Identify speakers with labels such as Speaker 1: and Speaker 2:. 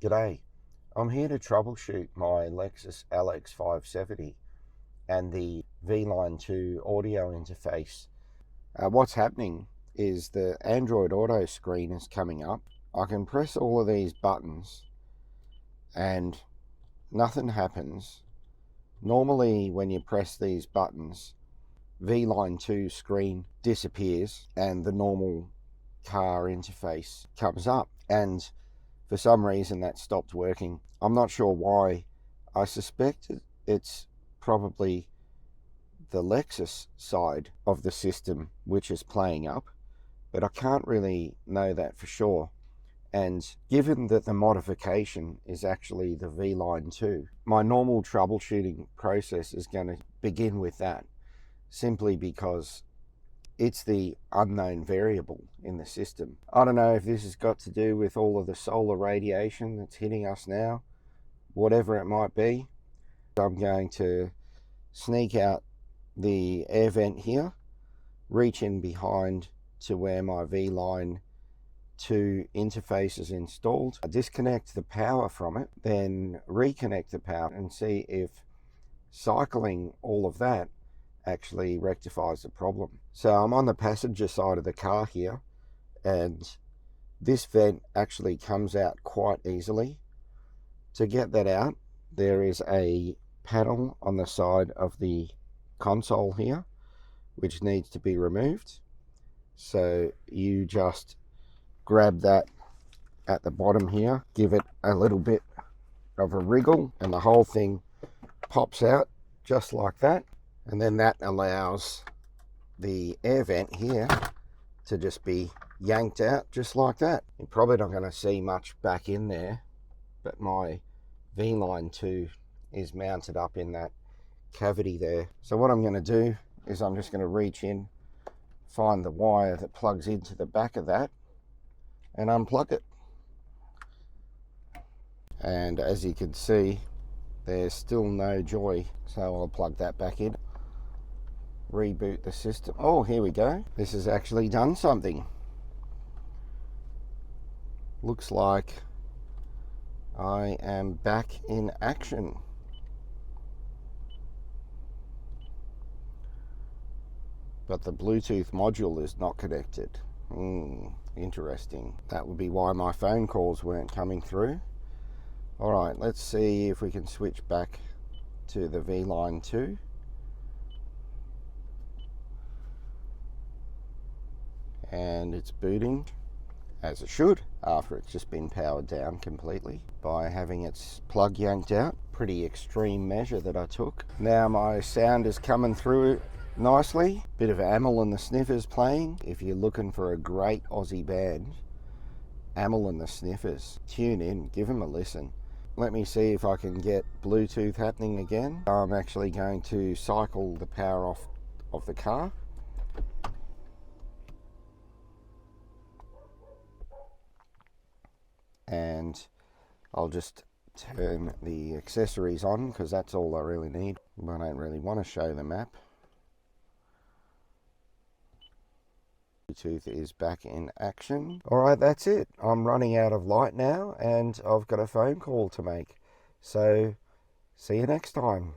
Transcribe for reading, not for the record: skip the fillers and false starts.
Speaker 1: G'day, I'm here to troubleshoot my Lexus LX 570 and the V-Line 2 audio interface. What's happening is the Android Auto screen is coming up. I can press all of these buttons and nothing happens. Normally when you press these buttons, V-Line 2 screen disappears and the normal car interface comes up, and for some reason that stopped working. I'm not sure why. I suspect it's probably the Lexus side of the system which is playing up, but I can't really know that for sure. And given that the modification is actually the V-Line 2, my normal troubleshooting process is going to begin with that, simply because it's the unknown variable in the system. I don't know if this has got to do with all of the solar radiation that's hitting us now, whatever it might be. I'm going to sneak out the air vent here, reach in behind to where my V-Line 2 interface is installed, disconnect the power from it, then reconnect the power and see if cycling all of that actually rectifies the problem. So I'm on the passenger side of the car here, and this vent actually comes out quite easily. To get that out, there is a panel on the side of the console here which needs to be removed. So you just grab that at the bottom here, give it a little bit of a wriggle, and the whole thing pops out just like that. And then that allows the air vent here to just be yanked out just like that. You're probably not going to see much back in there, but my V-Line 2 is mounted up in that cavity there. So what I'm going to do is I'm just going to reach in, find the wire that plugs into the back of that, and unplug it. And as you can see, there's still no joy, so I'll plug that back in, reboot the system. Oh, here we go. This has actually done something. Looks like I am back in action. But the Bluetooth module is not connected. Interesting. That would be why my phone calls weren't coming through. Alright, let's see if we can switch back to the V-Line 2. And it's booting, as it should, after it's just been powered down completely by having its plug yanked out. Pretty extreme measure that I took. Now my sound is coming through nicely. Bit of Amyl and the Sniffers playing. If you're looking for a great Aussie band, Amyl and the Sniffers, tune in, give them a listen. Let me see if I can get Bluetooth happening again. I'm actually going to cycle the power off of the car. And I'll just turn the accessories on because that's all I really need. I don't really want to show the map. Bluetooth is back in action. Alright, that's it. I'm running out of light now and I've got a phone call to make. So, see you next time.